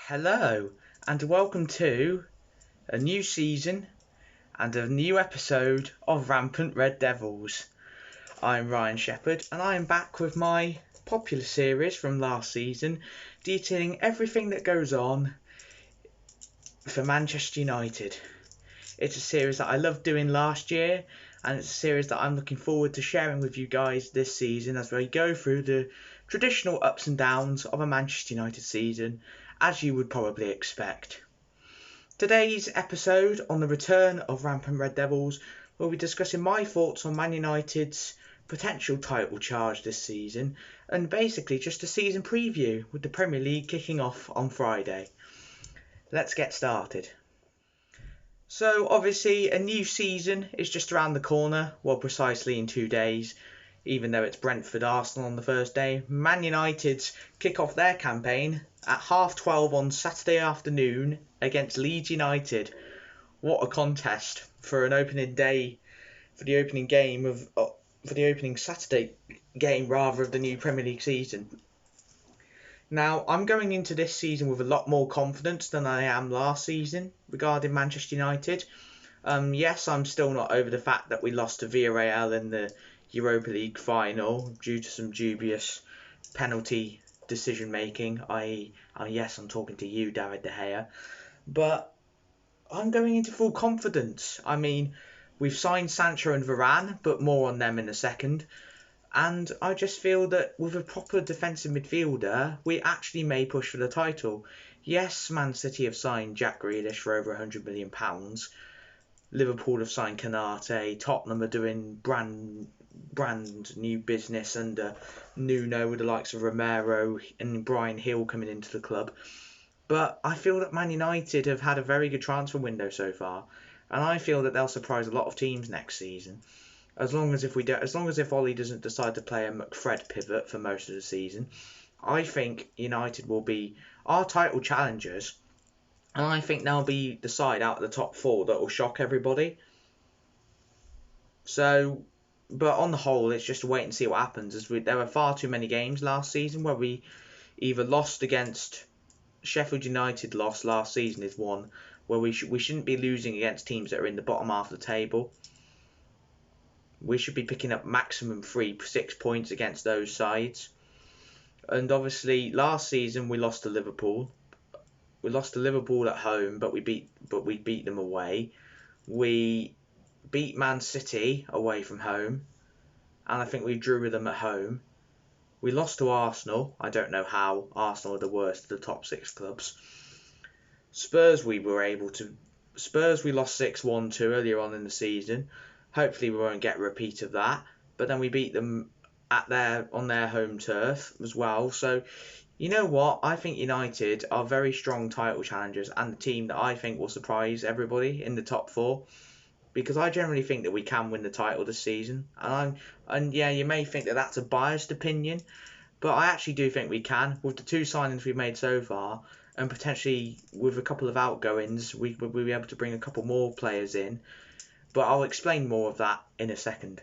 Hello, and welcome to a new season and a new episode of Rampant Red Devils. I'm Ryan Shepherd, and I am back with my popular series from last season, detailing everything that goes on for Manchester United. It's a series that I loved doing last year, and it's a series that I'm looking forward to sharing with you guys this season as we go through the traditional ups and downs of a Manchester United season, as you would probably expect. Today's episode on the return of Rampant Red Devils will be discussing my thoughts on Man United's potential title charge this season, and basically just a season preview with the Premier League kicking off on Friday. Let's get started. So obviously a new season is just around the corner, well precisely in 2 days, even though it's Brentford Arsenal on the first day. Man United's kick off their campaign at 12:30 on Saturday afternoon against Leeds United. What a contest for an opening day, for the opening Saturday game rather of the new Premier League season. Now, I'm going into this season with a lot more confidence than I am last season regarding Manchester United. Yes, I'm still not over the fact that we lost to Villarreal in the Europa League final due to some dubious penalty decision making. Yes, I'm talking to you, David De Gea. But I'm going into full confidence. I mean, we've signed Sancho and Varane, but more on them in a second. And I just feel that with a proper defensive midfielder, we actually may push for the title. Yes, Man City have signed Jack Grealish for over £100 million. Liverpool have signed Canate. Tottenham are doing brand new business under Nuno with the likes of Romero and Brian Hill coming into the club. But I feel that Man United have had a very good transfer window so far, and I feel that they'll surprise a lot of teams next season. As long as if Ollie doesn't decide to play a McFred pivot for most of the season, I think United will be our title challengers, and I think they'll be the side out of the top four that will shock everybody. So, but on the whole, it's just a wait and see what happens. There were far too many games last season where we either lost against Sheffield United. Lost last season is one where we shouldn't be losing against teams that are in the bottom half of the table. We should be picking up maximum 6 points against those sides. And obviously, last season we lost to Liverpool. We lost to Liverpool at home, but we beat them away. We beat Man City away from home, and I think we drew with them at home. We lost to Arsenal. I don't know how. Arsenal are the worst of the top 6 clubs. Spurs we lost 6-1 to earlier on in the season. Hopefully we won't get a repeat of that. But then we beat them on their home turf as well. So, you know what? I think United are very strong title challengers and the team that I think will surprise everybody in the top 4. Because I generally think that we can win the title this season. And yeah, you may think that that's a biased opinion, but I actually do think we can. With the 2 signings we've made so far, and potentially with a couple of outgoings, we'll be able to bring a couple more players in. But I'll explain more of that in a second.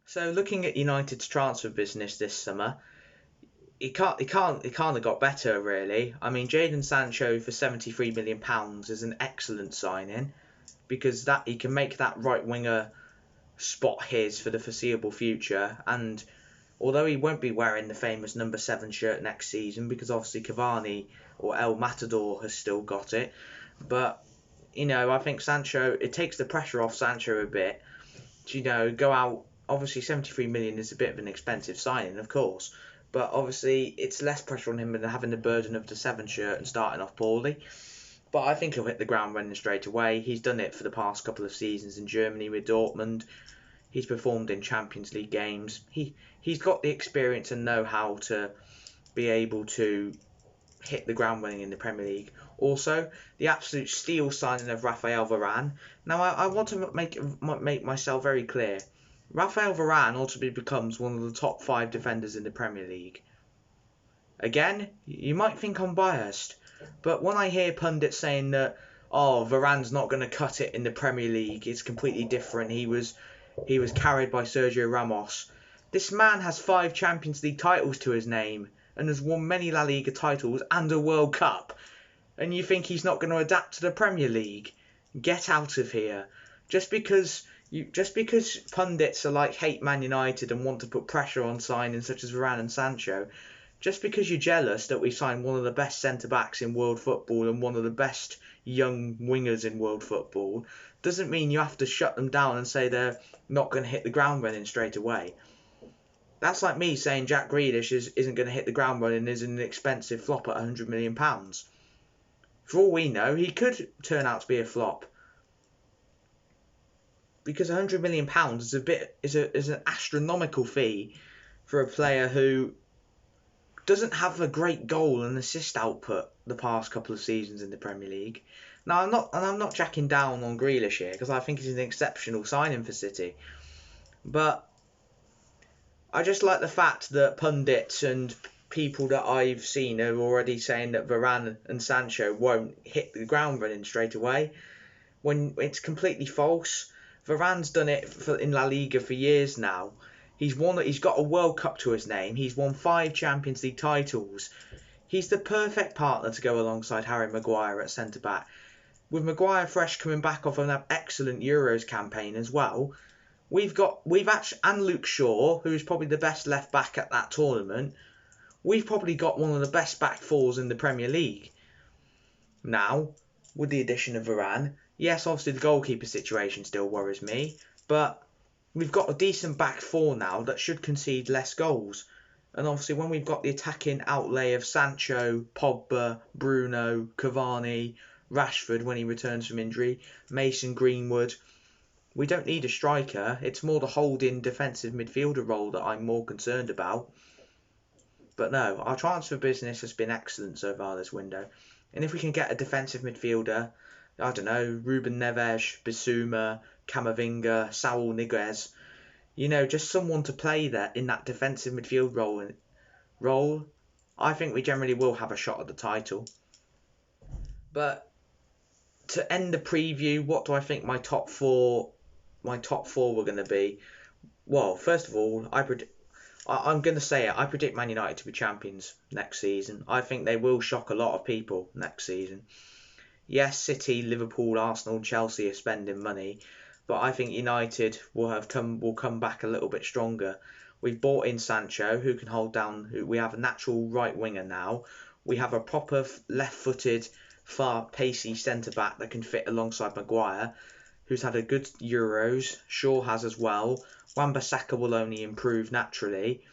So looking at United's transfer business this summer, it can't have got better really. I mean, Jadon Sancho for £73 million is an excellent signing, because that he can make that right winger spot his for the foreseeable future. And although he won't be wearing the famous number 7 shirt next season, because obviously Cavani or El Matador has still got it, but I think Sancho, it takes the pressure off Sancho a bit to, go out. Obviously, 73 million is a bit of an expensive signing, of course, but obviously it's less pressure on him than having the burden of the 7 shirt and starting off poorly. But I think he'll hit the ground running straight away. He's done it for the past couple of seasons in Germany with Dortmund. He's performed in Champions League games. He's got the experience and know-how to be able to hit the ground running in the Premier League. Also, the absolute steal signing of Raphael Varane. Now, I want to make myself very clear. Raphael Varane ultimately becomes one of the top 5 defenders in the Premier League. Again, you might think I'm biased, but when I hear pundits saying that, Varane's not going to cut it in the Premier League, it's completely different. He was carried by Sergio Ramos. This man has 5 Champions League titles to his name, and has won many La Liga titles and a World Cup. And you think he's not going to adapt to the Premier League? Get out of here. Just because pundits are like hate Man United and want to put pressure on signings such as Varane and Sancho, just because you're jealous that we signed one of the best centre-backs in world football and one of the best young wingers in world football, doesn't mean you have to shut them down and say they're not going to hit the ground running straight away. That's like me saying Jack Grealish isn't going to hit the ground running and is an expensive flop at £100 million. For all we know, he could turn out to be a flop. Because £100 million is an astronomical fee for a player who doesn't have a great goal and assist output the past couple of seasons in the Premier League. Now I'm not jacking down on Grealish here because I think he's an exceptional signing for City, but I just like the fact that pundits and people that I've seen are already saying that Varane and Sancho won't hit the ground running straight away, when it's completely false. Varane's done it in La Liga for years now. He's got a World Cup to his name. He's won 5 Champions League titles. He's the perfect partner to go alongside Harry Maguire at centre back. With Maguire fresh coming back off an excellent Euros campaign as well, and Luke Shaw, who is probably the best left back at that tournament. We've probably got one of the best back fours in the Premier League. Now, with the addition of Varane, yes, obviously the goalkeeper situation still worries me, but we've got a decent back four now that should concede less goals. And obviously when we've got the attacking outlay of Sancho, Pogba, Bruno, Cavani, Rashford when he returns from injury, Mason Greenwood, we don't need a striker. It's more the holding defensive midfielder role that I'm more concerned about. But no, our transfer business has been excellent so far this window. And if we can get a defensive midfielder, I don't know, Ruben Neves, Bissouma, Camavinga, Saul Niguez, just someone to play there in that defensive midfield role, I think we generally will have a shot at the title. But to end the preview, what do I think my top four were going to be? Well, first of all, I'm going to say it. I predict Man United to be champions next season. I think they will shock a lot of people next season. Yes, City, Liverpool, Arsenal, Chelsea are spending money, but I think United will come back a little bit stronger. We've bought in Sancho, who can hold down. We have a natural right winger now. We have a proper left-footed, far pacey centre back that can fit alongside Maguire, who's had a good Euros. Shaw has as well. Wan-Bissaka will only improve naturally,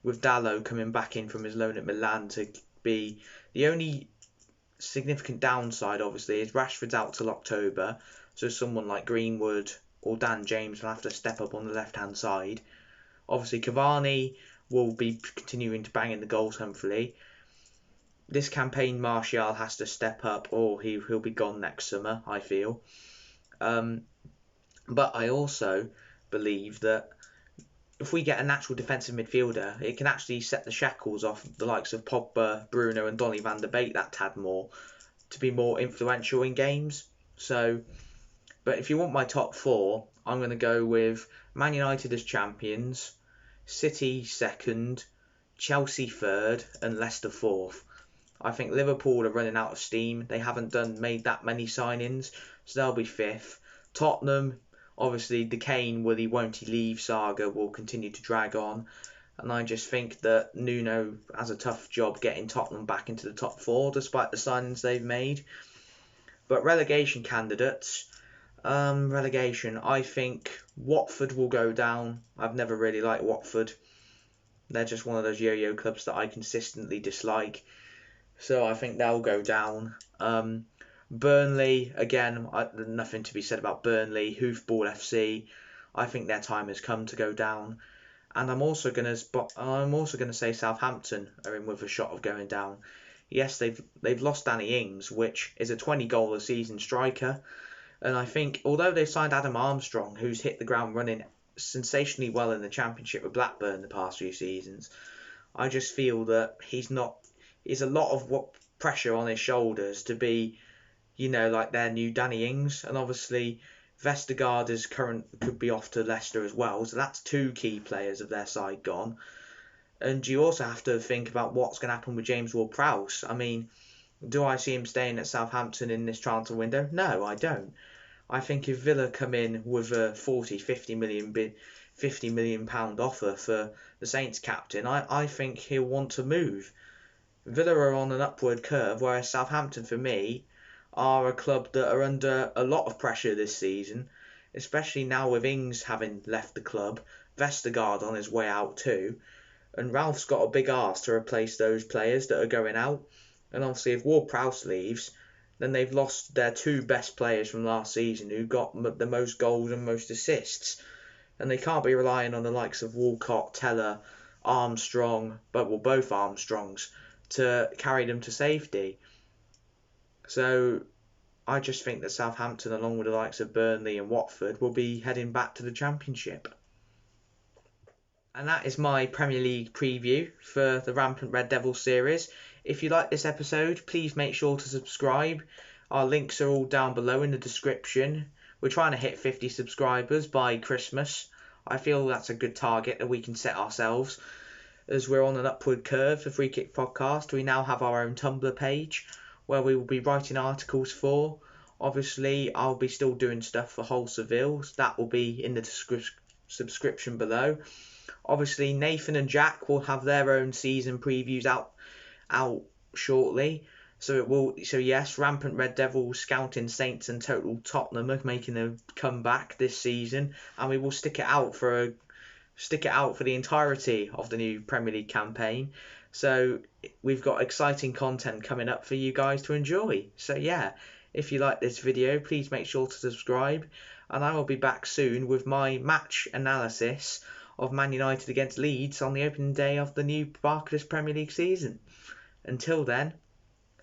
with Dalot coming back in from his loan at Milan to be the only significant downside. Obviously, is Rashford's out till October, so someone like Greenwood or Dan James will have to step up on the left-hand side. Obviously, Cavani will be continuing to bang in the goals, hopefully. This campaign, Martial has to step up, or he'll be gone next summer, I feel. But I also believe that if we get a natural defensive midfielder, it can actually set the shackles off the likes of Pogba, Bruno and Donny van de Beek that tad more, to be more influential in games. But if you want my top four, I'm going to go with Man United as champions, City second, Chelsea third and Leicester fourth. I think Liverpool are running out of steam. They haven't made that many signings, so they'll be fifth. Tottenham, obviously the Kane will he won't he leave saga will continue to drag on, and I just think that Nuno has a tough job getting Tottenham back into the top four despite the signings they've made. But relegation candidates, I think Watford will go down. I've never really liked Watford. They're just one of those yo-yo clubs that I consistently dislike, so I think they'll go down. Burnley, again, nothing to be said about Burnley. Hoofball FC, I think their time has come to go down. And I'm also going to say Southampton are in with a shot of going down. Yes, they've lost Danny Ings, which is a 20-goal a season striker. And I think, although they've signed Adam Armstrong, who's hit the ground running sensationally well in the Championship with Blackburn the past few seasons, I just feel that he's a lot of pressure on his shoulders to be, like their new Danny Ings. And obviously Vestergaard could be off to Leicester as well, so that's two key players of their side gone. And you also have to think about what's going to happen with James Ward-Prowse. I mean, do I see him staying at Southampton in this transfer window? No, I don't. I think if Villa come in with a 40, 50 million £50 million offer for the Saints captain, I think he'll want to move. Villa are on an upward curve, whereas Southampton, for me, are a club that are under a lot of pressure this season, especially now with Ings having left the club, Vestergaard on his way out too, and Ralph's got a big arse to replace those players that are going out. And obviously, if Ward-Prowse leaves, then they've lost their two best players from last season, who got the most goals and most assists. And they can't be relying on the likes of Walcott, Teller, Armstrong, both Armstrongs, to carry them to safety. So I just think that Southampton, along with the likes of Burnley and Watford, will be heading back to the Championship. And that is my Premier League preview for the Rampant Red Devils series. If you like this episode, please make sure to subscribe. Our links are all down below in the description. We're trying to hit 50 subscribers by Christmas. I feel that's a good target that we can set ourselves. As we're on an upward curve for Free Kick Podcast, we now have our own Tumblr page where we will be writing articles for. Obviously, I'll be still doing stuff for Hull Seville. That will be in the subscription below. Obviously, Nathan and Jack will have their own season previews out shortly. So yes, Rampant Red Devils, Scouting Saints and Total Tottenham are making a comeback this season, and we will stick it out for the entirety of the new Premier League campaign. So we've got exciting content coming up for you guys to enjoy. So yeah, if you like this video, please make sure to subscribe, and I will be back soon with my match analysis of Man United against Leeds on the opening day of the new Barclays Premier League season. Until then,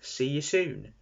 see you soon.